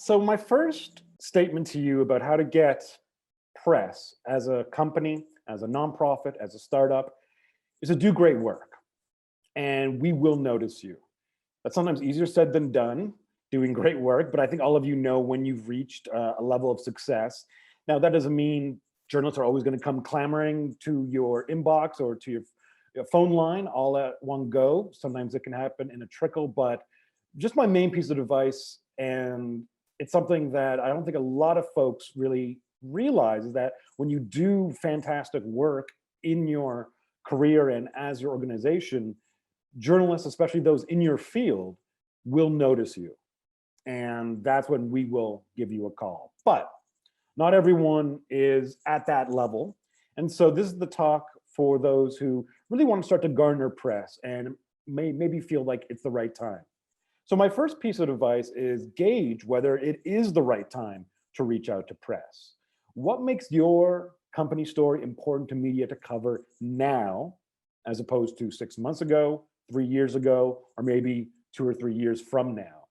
So my first statement to you about how to get press as a company, as a nonprofit, as a startup, is to do great work. And we will notice you. That's sometimes easier said than done, doing great work, but I think all of you know when you've reached a level of success. Now, that doesn't mean journalists are always going to come clamoring to your inbox or to your phone line all at one go. Sometimes it can happen in a trickle, but just my main piece of advice, and it's something that I don't think a lot of folks really realize, is that when you do fantastic work in your career and as your organization, journalists, especially those in your field, will notice you. And that's when we will give you a call. But not everyone is at that level. And so this is the talk for those who really want to start to garner press and maybe feel like it's the right time. So my first piece of advice is gauge whether it is the right time to reach out to press. What makes your company story important to media to cover now, as opposed to 6 months ago, 3 years ago, or maybe 2 or 3 years from now?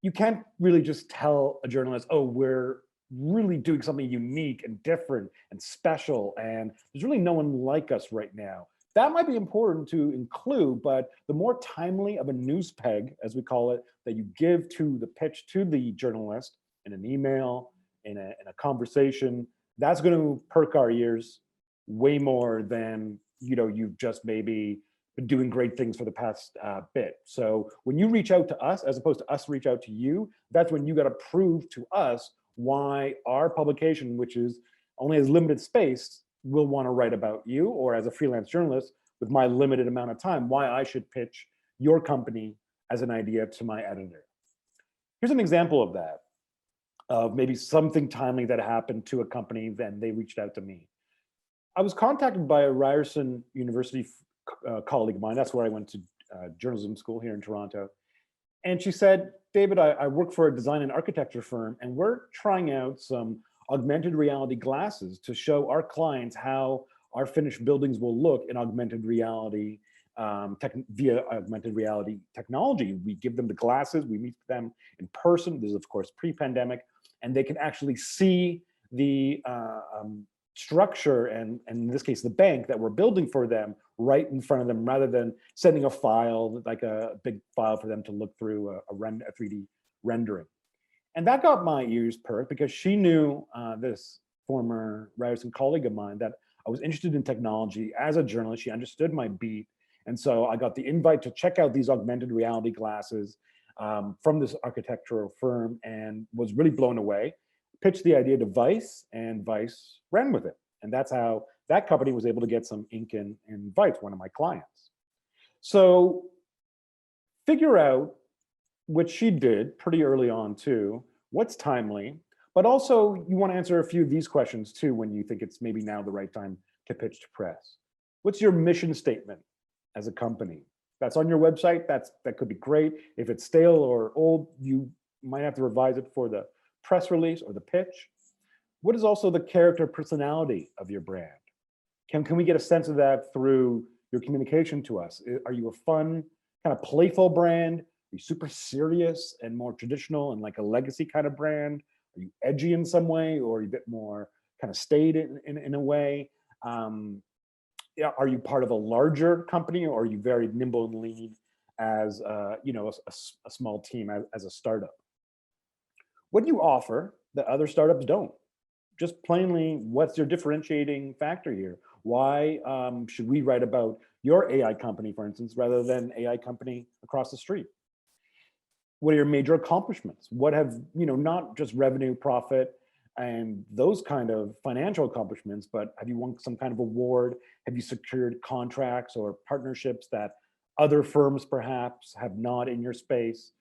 You can't really just tell a journalist, oh, we're really doing something unique and different and special, and there's really no one like us right now. That might be important to include, but the more timely of a news peg, as we call it, that you give to the pitch to the journalist in an email, in a conversation, that's going to perk our ears way more than you've just maybe been doing great things for the past bit. So when you reach out to us, as opposed to us reach out to you, that's when you got to prove to us why our publication, which is only has limited space, will want to write about you, or as a freelance journalist with my limited amount of time, why I should pitch your company as an idea to my editor. Here's an example of that, of maybe something timely that happened to a company, then they reached out to me. I was contacted by a Ryerson University colleague of mine. That's where I went to journalism school here in Toronto. And she said, David, I work for a design and architecture firm, and we're trying out some augmented reality glasses to show our clients how our finished buildings will look in augmented reality, via augmented reality technology. We give them the glasses, we meet them in person. This is, of course, pre-pandemic, and they can actually see the structure, and in this case, the bank that we're building for them, right in front of them, rather than sending a file, like a big file for them to look through a 3D rendering. And that got my ears perked, because she knew, this former Ryerson colleague of mine, that I was interested in technology as a journalist. She understood my beat. And so I got the invite to check out these augmented reality glasses from this architectural firm, and was really blown away. Pitched the idea to Vice, and Vice ran with it. And that's how that company was able to get some ink in Vice, one of my clients. So figure out, which she did pretty early on too, what's timely, but also you want to answer a few of these questions too when you think it's maybe now the right time to pitch to press. What's your mission statement as a company? That's on your website. That could be great. If it's stale or old, you might have to revise it for the press release or the pitch. What is also the character personality of your brand? Can we get a sense of that through your communication to us? Are you a fun, kind of playful brand? Are you super serious and more traditional and like a legacy kind of brand? Are you edgy in some way, or are you a bit more kind of staid in a way? Yeah, are you part of a larger company, or are you very nimble and lean as a small team, as a startup? What do you offer that other startups don't? Just plainly, what's your differentiating factor here? Why should we write about your AI company, for instance, rather than AI company across the street? What are your major accomplishments? What have, not just revenue, profit, and those kind of financial accomplishments, but have you won some kind of award? Have you secured contracts or partnerships that other firms perhaps have not in your space?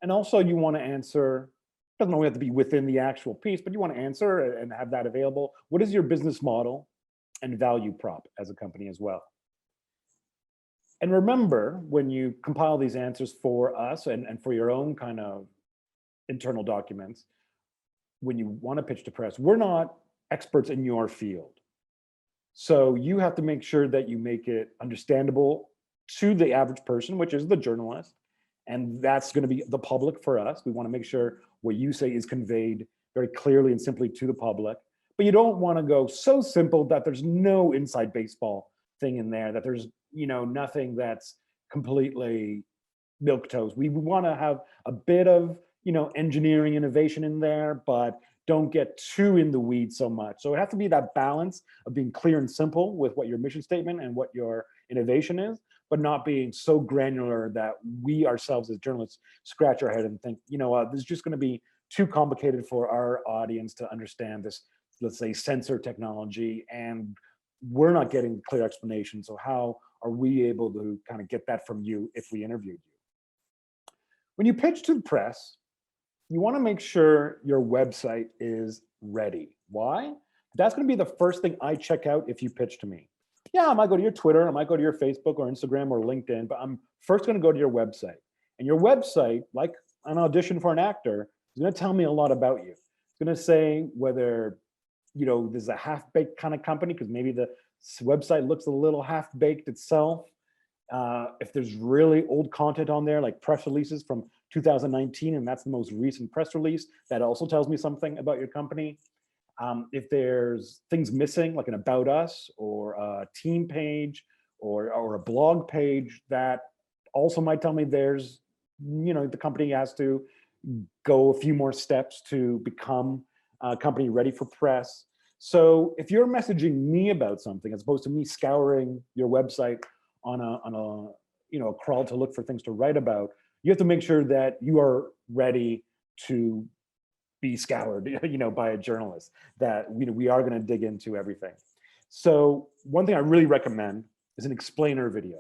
And also you want to answer, doesn't only have to be within the actual piece, but you want to answer and have that available. What is your business model and value prop as a company as well? And remember, when you compile these answers for us and for your own kind of internal documents, when you want to pitch to press, we're not experts in your field. So you have to make sure that you make it understandable to the average person, which is the journalist, And that's going to be the public for us. We want to make sure what you say is conveyed very clearly and simply to the public. But you don't want to go so simple that there's no inside baseball thing in there, that there's, nothing that's completely milquetoast. We want to have a bit of, engineering innovation in there, but don't get too in the weeds so much. So it has to be that balance of being clear and simple with what your mission statement and what your innovation is, but not being so granular that we ourselves as journalists scratch our head and think, this is just going to be too complicated for our audience to understand this, let's say, sensor technology, and we're not getting clear explanation. So how are we able to kind of get that from you if we interviewed you? When you pitch to the press, you want to make sure your website is ready. Why? That's going to be the first thing I check out if you pitch to me. Yeah, I might go to your Twitter, I might go to your Facebook or Instagram or LinkedIn, but I'm first going to go to your website. And your website, like an audition for an actor, is going to tell me a lot about you. It's going to say whether, this is a half-baked kind of company, because maybe the website looks a little half-baked itself. If there's really old content on there, like press releases from 2019, and that's the most recent press release, that also tells me something about your company. If there's things missing, like an About Us or a team page or a blog page, that also might tell me there's, the company has to go a few more steps to become a company ready for press. So if you're messaging me about something, as opposed to me scouring your website on a crawl to look for things to write about, you have to make sure that you are ready to be scoured, by a journalist, that we are going to dig into everything. So one thing I really recommend is an explainer video.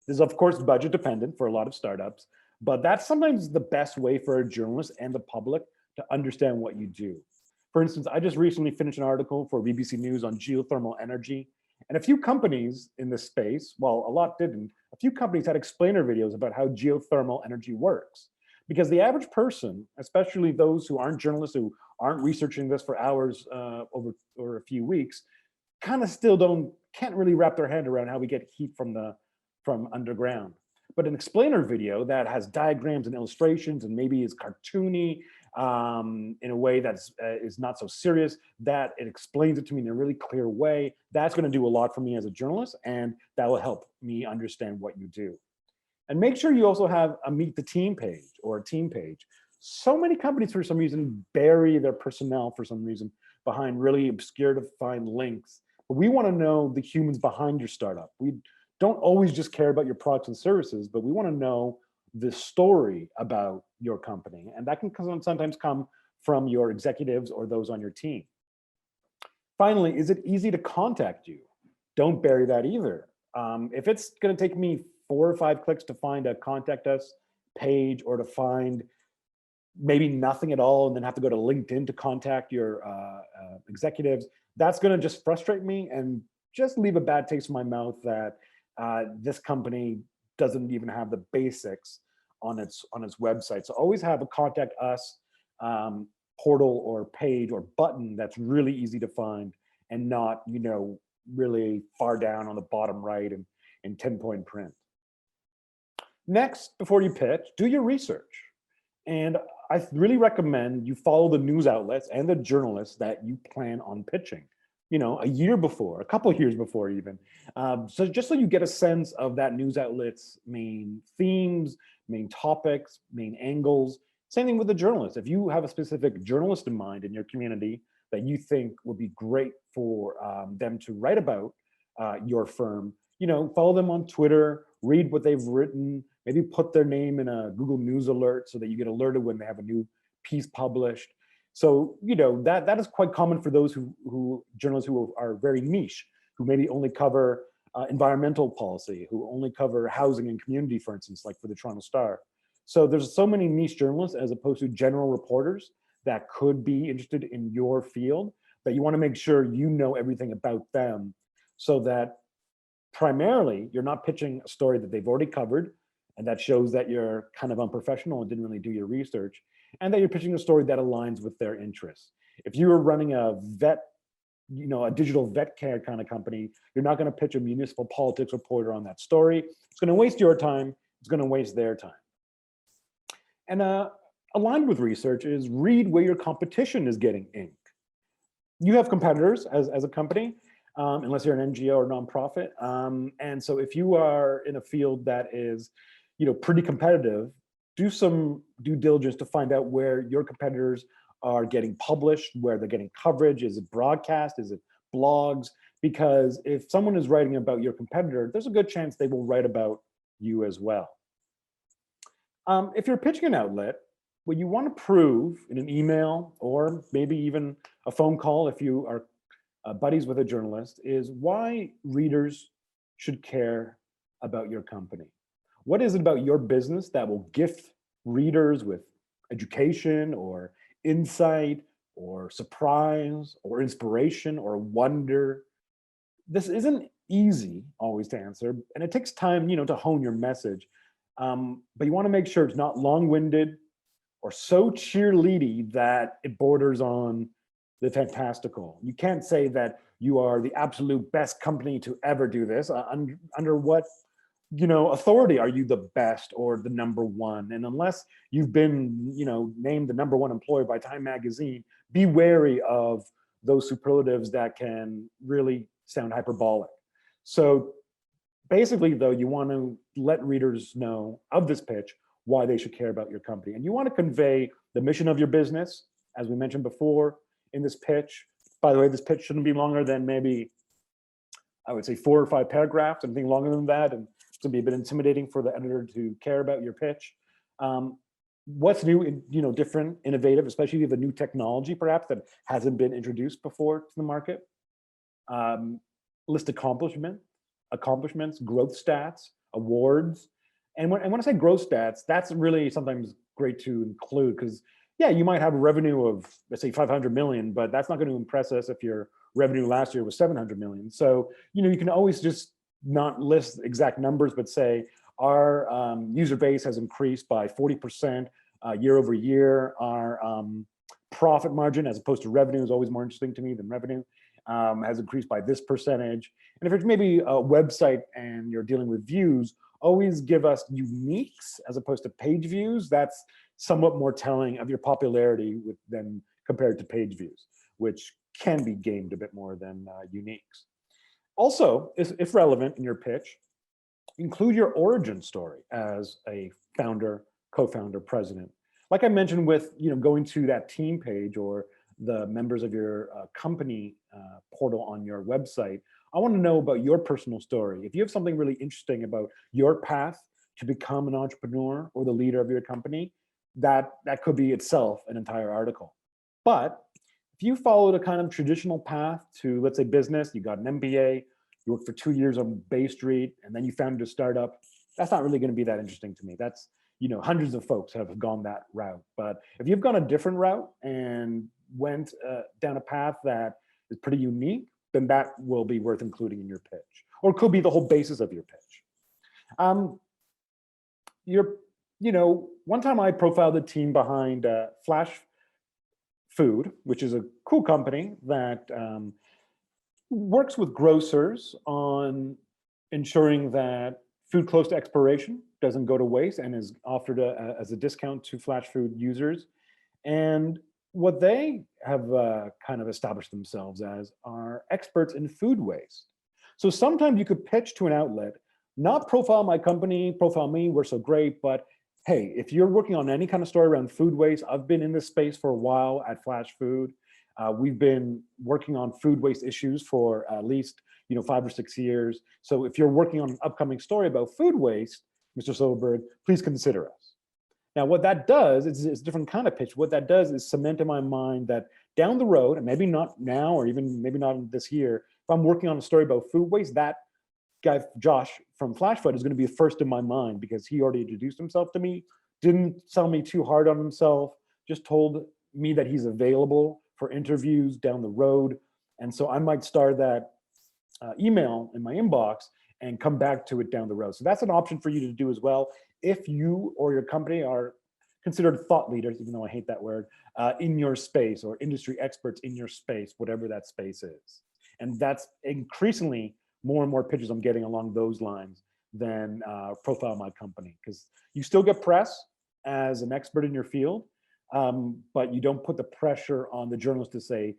This is, of course, budget dependent for a lot of startups, but that's sometimes the best way for a journalist and the public to understand what you do. For instance, I just recently finished an article for BBC News on geothermal energy, and a few companies in this space, well, a lot didn't, a few companies had explainer videos about how geothermal energy works. Because the average person, especially those who aren't journalists, who aren't researching this for hours over a few weeks, kind of still can't really wrap their head around how we get heat from underground. But an explainer video that has diagrams and illustrations and maybe is cartoony in a way that is not so serious, that it explains it to me in a really clear way, that's going to do a lot for me as a journalist, and that will help me understand what you do. And make sure you also have a meet the team page or a team page. So many companies, for some reason, bury their personnel for some reason behind really obscure to find links. But we want to know the humans behind your startup. We don't always just care about your products and services, but we want to know the story about your company. And that can sometimes come from your executives or those on your team. Finally, is it easy to contact you? Don't bury that either. If it's going to take me 4 or 5 clicks to find a contact us page, or to find maybe nothing at all and then have to go to LinkedIn to contact your executives, that's going to just frustrate me and just leave a bad taste in my mouth that this company doesn't even have the basics on its website. So always have a contact us portal or page or button that's really easy to find, and not really far down on the bottom right and in 10-point print. Next, before you pitch, do your research. And I really recommend you follow the news outlets and the journalists that you plan on pitching, a year before, a couple of years before even. So just so you get a sense of that news outlet's main themes, main topics, main angles. Same thing with the journalists. If you have a specific journalist in mind in your community that you think would be great for them to write about your firm, follow them on Twitter, read what they've written, maybe put their name in a Google News alert so that you get alerted when they have a new piece published. So, that is quite common for those journalists who are very niche, who maybe only cover environmental policy, who only cover housing and community, for instance, like for the Toronto Star. So there's so many niche journalists as opposed to general reporters that could be interested in your field, that you want to make sure you know everything about them, so that primarily you're not pitching a story that they've already covered, and that shows that you're kind of unprofessional and didn't really do your research, and that you're pitching a story that aligns with their interests. If you were running a digital vet care kind of company, you're not going to pitch a municipal politics reporter on that story. It's going to waste your time. It's going to waste their time. And aligned with research is read where your competition is getting ink. You have competitors as a company, unless you're an NGO or nonprofit. And so if you are in a field that is, pretty competitive, do some due diligence to find out where your competitors are getting published, where they're getting coverage. Is it broadcast? Is it blogs? Because if someone is writing about your competitor, there's a good chance they will write about you as well. If you're pitching an outlet, what you want to prove in an email or maybe even a phone call, if you are buddies with a journalist, is why readers should care about your company. What is it about your business that will gift readers with education or insight or surprise or inspiration or wonder? This isn't easy always to answer, and it takes time, to hone your message. But you want to make sure it's not long-winded or so cheerleady that it borders on the fantastical. You can't say that you are the absolute best company to ever do this. Under what authority are you the best or the number one? And unless you've been named the number one employer by Time Magazine, be wary of those superlatives that can really sound hyperbolic. So basically, though, you want to let readers know of this pitch why they should care about your company. And you want to convey the mission of your business, as we mentioned before, in this pitch. By the way, this pitch shouldn't be longer than maybe, I would say, 4 or 5 paragraphs. Anything longer than that, and it's going to be a bit intimidating for the editor to care about your pitch. What's new, different, innovative, especially if you have a new technology, perhaps, that hasn't been introduced before to the market. List accomplishments, growth stats, awards. And when I say growth stats, that's really sometimes great to include, because yeah, you might have a revenue of, let's say, 500 million, but that's not going to impress us if your revenue last year was 700 million. So, you can always just not list exact numbers, but say our user base has increased by 40% year over year. Our profit margin, as opposed to revenue, is always more interesting to me than revenue, has increased by this percentage. And if it's maybe a website and you're dealing with views, always give us uniques as opposed to page views. That's somewhat more telling of your popularity than compared to page views, which can be gamed a bit more than uniques. Also, if relevant in your pitch, include your origin story as a founder, co-founder, president. Like I mentioned with going to that team page or the members of your company portal on your website, I want to know about your personal story. If you have something really interesting about your path to become an entrepreneur or the leader of your company, that could be itself an entire article. But if you followed a kind of traditional path to, let's say, business, you got an MBA, you worked for 2 years on Bay Street, and then you founded a startup, that's not really going to be that interesting to me. That's, hundreds of folks have gone that route. But if you've gone a different route and went down a path that is pretty unique, then that will be worth including in your pitch, or could be the whole basis of your pitch. One time I profiled the team behind Flash Food, which is a cool company that works with grocers on ensuring that food close to expiration doesn't go to waste and is offered as a discount to Flash Food users. And what they have kind of established themselves as are experts in food waste. So sometimes you could pitch to an outlet, not profile my company, profile me, we're so great, but hey, if you're working on any kind of story around food waste, I've been in this space for a while at Flash Food. We've been working on food waste issues for at least 5 or 6 years. So if you're working on an upcoming story about food waste, Mr. Silverberg, please consider us. Now, what that does is a different kind of pitch. What that does is cement in my mind that down the road, and maybe not now, or even maybe not this year, if I'm working on a story about food waste, that guy, Josh from Flashfoot, is going to be first in my mind because he already introduced himself to me, didn't sell me too hard on himself, just told me that he's available for interviews down the road. And so I might start that email in my inbox and come back to it down the road. So that's an option for you to do as well. If you or your company are considered thought leaders, even though I hate that word, in your space, or industry experts in your space, whatever that space is. And that's increasingly more and more pitches I'm getting along those lines than profile my company, because you still get press, as an expert in your field, but you don't put the pressure on the journalist to say,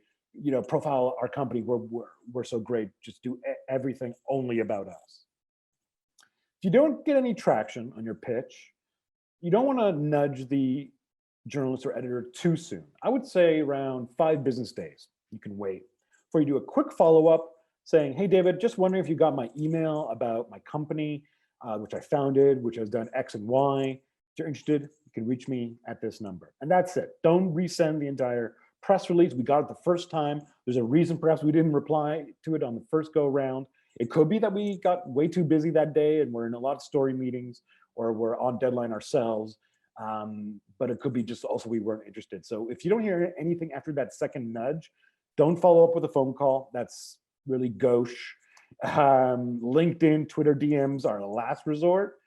profile our company, we're so great, just do everything only about us. If you don't get any traction on your pitch, you don't want to nudge the journalist or editor too soon. I would say around 5 business days, you can wait before you do a quick follow-up saying, hey, David, just wondering if you got my email about my company, which I founded, which has done X and Y. If you're interested, you can reach me at this number. And that's it. Don't resend the entire press release. We got it the first time. There's a reason perhaps we didn't reply to it on the first go around. It could be that we got way too busy that day and we're in a lot of story meetings, or we're on deadline ourselves. But it could be just also we weren't interested. So if you don't hear anything after that second nudge, don't follow up with a phone call. That's really gauche. LinkedIn, Twitter DMs are the last resort.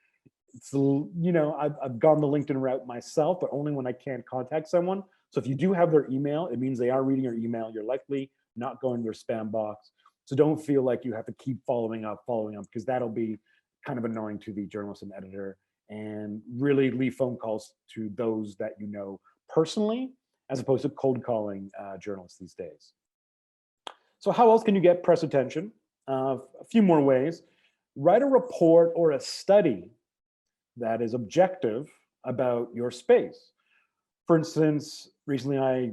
It's, I've gone the LinkedIn route myself, but only when I can't contact someone. So if you do have their email, it means they are reading your email. You're likely not going to their spam box. So don't feel like you have to keep following up, because that'll be kind of annoying to the journalist and editor. And really leave phone calls to those that you know personally, as opposed to cold calling journalists these days. So how else can you get press attention? A few more ways. Write a report or a study that is objective about your space. For instance, recently I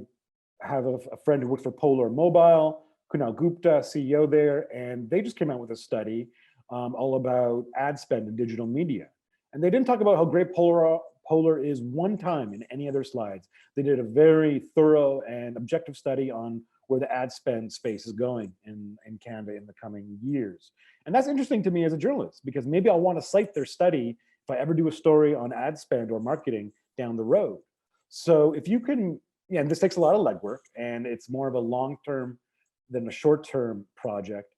have a friend who works for Polar Mobile, Kunal Gupta, CEO there, and they just came out with a study all about ad spend in digital media. And they didn't talk about how great Polar is one time in any other slides. They did a very thorough and objective study on where the ad spend space is going in Canada in the coming years. And that's interesting to me as a journalist, because maybe I'll want to cite their study if I ever do a story on ad spend or marketing down the road. So if you can, and this takes a lot of legwork, and it's more of a long-term than a short-term project,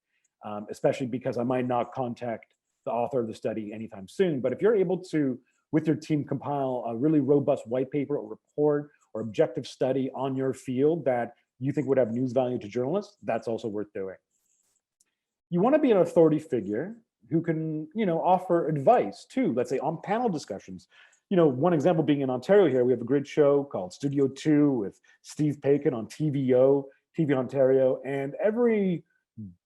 especially because I might not contact the author of the study anytime soon. But if you're able to, with your team, compile a really robust white paper or report or objective study on your field that you think would have news value to journalists, that's also worth doing. You want to be an authority figure who can, offer advice too, let's say on panel discussions. One example being in Ontario here, we have a great show called Studio 2 with Steve Paikin on TVO, TV Ontario, and every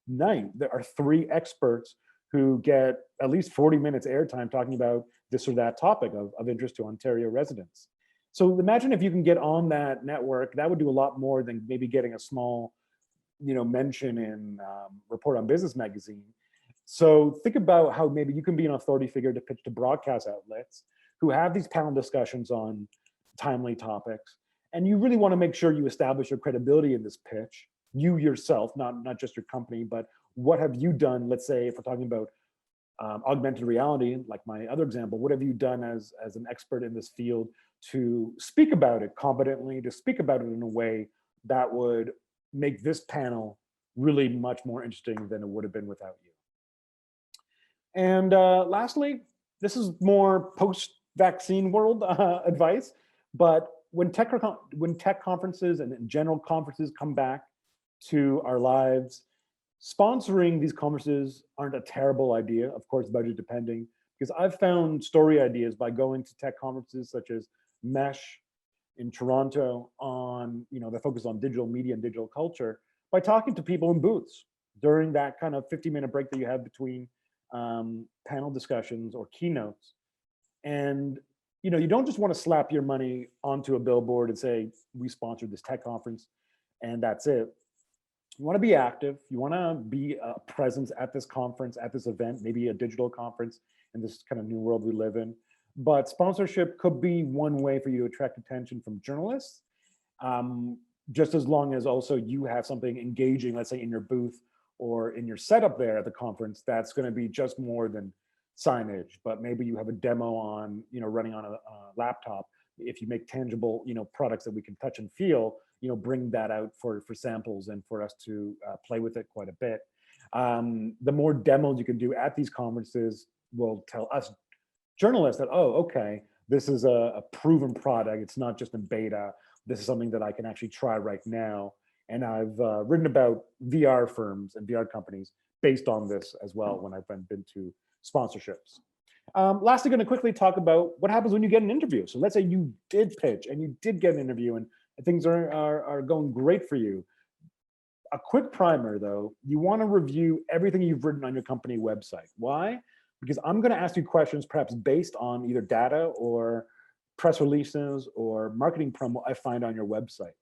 night there are 3 experts who get at least 40 minutes airtime talking about this or that topic of interest to Ontario residents. So imagine if you can get on that network, that would do a lot more than maybe getting a small, mention in Report on Business magazine. So think about how maybe you can be an authority figure to pitch to broadcast outlets who have these panel discussions on timely topics. And you really want to make sure you establish your credibility in this pitch, you yourself, not just your company, but what have you done? Let's say if we're talking about augmented reality, like my other example, what have you done as an expert in this field to speak about it competently, to speak about it in a way that would make this panel really much more interesting than it would have been without you. And lastly, this is more post-vaccine world advice, but when tech conferences and general conferences come back to our lives, sponsoring these conferences aren't a terrible idea, of course, budget depending, because I've found story ideas by going to tech conferences such as Mesh in Toronto on, that focus on digital media and digital culture, by talking to people in booths during that kind of 50-minute break that you have between panel discussions or keynotes. And, you don't just want to slap your money onto a billboard and say, we sponsored this tech conference and that's it. You want to be active. You want to be a presence at this conference, at this event, maybe a digital conference in this kind of new world we live in. But sponsorship could be one way for you to attract attention from journalists, just as long as also you have something engaging, let's say in your booth or in your setup there at the conference, that's going to be just more than signage. But maybe you have a demo on, running on a laptop. If you make tangible, products that we can touch and feel, bring that out for samples and for us to play with it quite a bit. The more demos you can do at these conferences will tell us journalists that, oh, okay, this is a proven product. It's not just in beta. This is something that I can actually try right now. And I've written about VR firms and VR companies based on this as well when I've been to sponsorships. Lastly, going to quickly talk about what happens when you get an interview. So let's say you did pitch and you did get an interview and things are going great for you. A quick primer though, you want to review everything you've written on your company website. Why? Because I'm going to ask you questions perhaps based on either data or press releases or marketing promo I find on your website.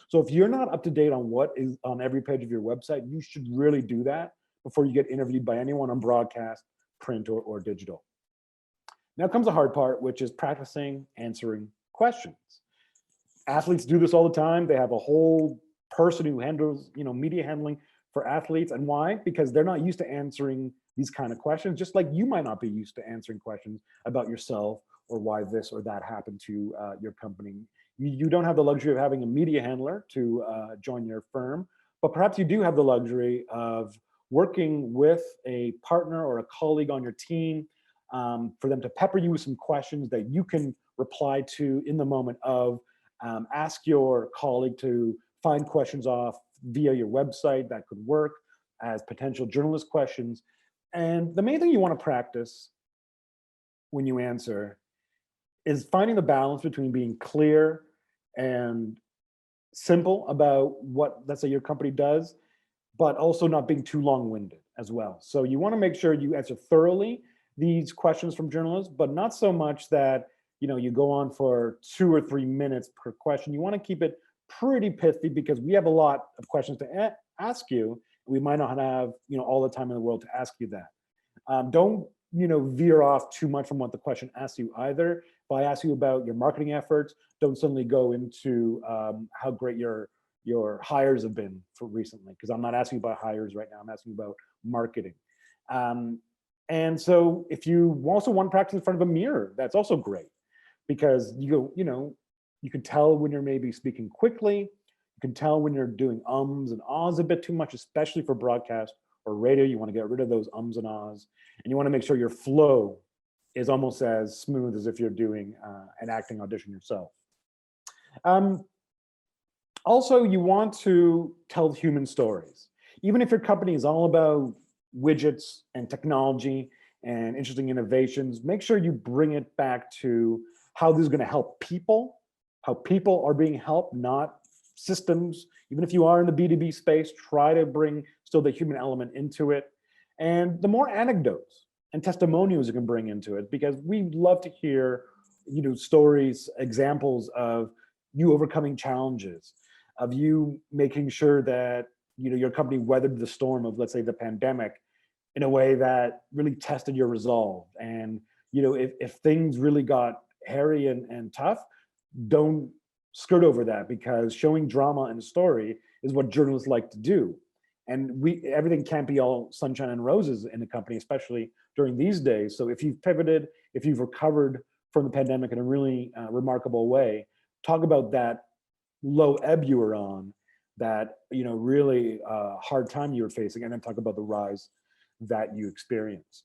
So if you're not up to date on what is on every page of your website, you should really do that before you get interviewed by anyone on broadcast, print, or digital. Now comes the hard part, which is practicing answering questions. Athletes do this all the time. They have a whole person who handles, media handling for athletes. And why? Because they're not used to answering these kind of questions, just like you might not be used to answering questions about yourself or why this or that happened to your company. You don't have the luxury of having a media handler to join your firm, but perhaps you do have the luxury of working with a partner or a colleague on your team for them to pepper you with some questions that you can reply to in the moment of. Ask your colleague to find questions off via your website that could work as potential journalist questions. And the main thing you want to practice when you answer is finding the balance between being clear and simple about what, let's say, your company does, but also not being too long-winded as well. So you want to make sure you answer thoroughly these questions from journalists, but not so much that you go on for 2 or 3 minutes per question. You want to keep it pretty pithy because we have a lot of questions to ask you. We might not have all the time in the world to ask you that. Don't veer off too much from what the question asks you either. If I ask you about your marketing efforts, don't suddenly go into how great your hires have been for recently, because I'm not asking you about hires right now. I'm asking you about marketing. And so if you also want to practice in front of a mirror, that's also great, because you can tell when you're maybe speaking quickly. You can tell when you're doing ums and ahs a bit too much, especially for broadcast or radio. You want to get rid of those ums and ahs, and you want to make sure your flow is almost as smooth as if you're doing an acting audition yourself. Also, you want to tell human stories. Even if your company is all about widgets and technology and interesting innovations, make sure you bring it back to how this is going to help people, how people are being helped, not systems. Even if you are in the B2B space, try to bring still the human element into it. And the more anecdotes and testimonials you can bring into it, because we love to hear stories, examples of you overcoming challenges, of you making sure that your company weathered the storm of, let's say, the pandemic in a way that really tested your resolve. And if things really got hairy and tough, don't skirt over that, because showing drama and story is what journalists like to do. And everything can't be all sunshine and roses in the company, especially during these days. So if you've pivoted, if you've recovered from the pandemic in a really remarkable way, talk about that low ebb you were on, that really hard time you were facing, and then talk about the rise that you experienced.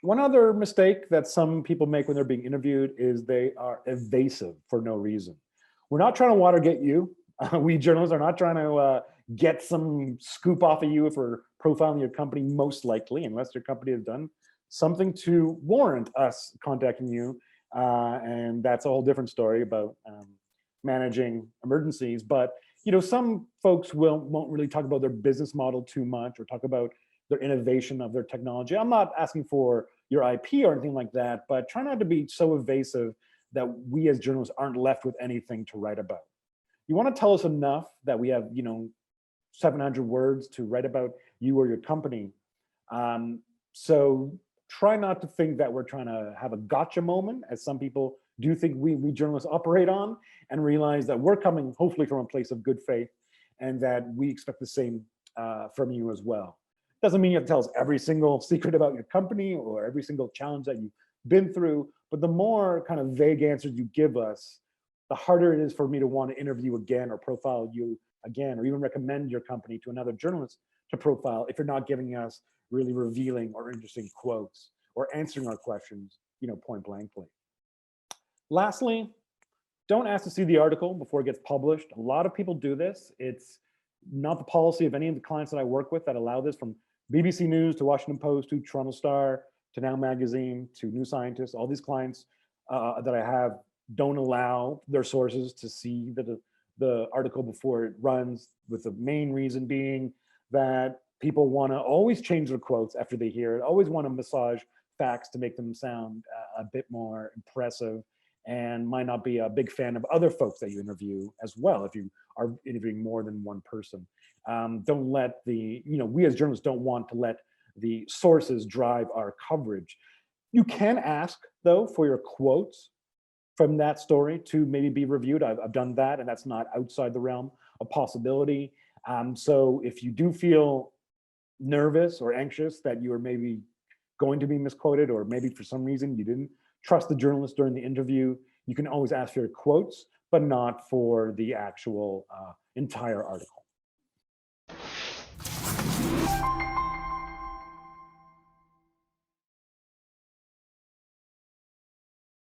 One other mistake that some people make when they're being interviewed is they are evasive for no reason. We're not trying to Watergate you. We journalists are not trying to get some scoop off of you if we're profiling your company, most likely, unless your company has done something to warrant us contacting you. And that's a whole different story about managing emergencies. But some folks won't really talk about their business model too much, or talk about their innovation of their technology. I'm not asking for your IP or anything like that, but try not to be so evasive that we as journalists aren't left with anything to write about. You want to tell us enough that we have 700 words to write about you or your company. So try not to think that we're trying to have a gotcha moment, as some people do think we journalists operate on, and realize that we're coming hopefully from a place of good faith, and that we expect the same from you as well. Doesn't mean you have to tell us every single secret about your company or every single challenge that you've been through, but the more kind of vague answers you give us, the harder it is for me to want to interview again or profile you again, or even recommend your company to another journalist to profile, if you're not giving us really revealing or interesting quotes or answering our questions, point blankly. Lastly, don't ask to see the article before it gets published. A lot of people do this. It's not the policy of any of the clients that I work with that allow this, from BBC News to Washington Post to Toronto Star to Now Magazine, to New Scientist, all these clients that I have don't allow their sources to see the article before it runs, with the main reason being that people want to always change their quotes after they hear it, always want to massage facts to make them sound a bit more impressive, and might not be a big fan of other folks that you interview as well if you are interviewing more than one person. Don't let we as journalists don't want to let the sources drive our coverage. You can ask, though, for your quotes from that story to maybe be reviewed. I've done that, and that's not outside the realm of possibility. So if you do feel nervous or anxious that you are maybe going to be misquoted, or maybe for some reason you didn't trust the journalist during the interview, you can always ask for your quotes, but not for the actual entire article.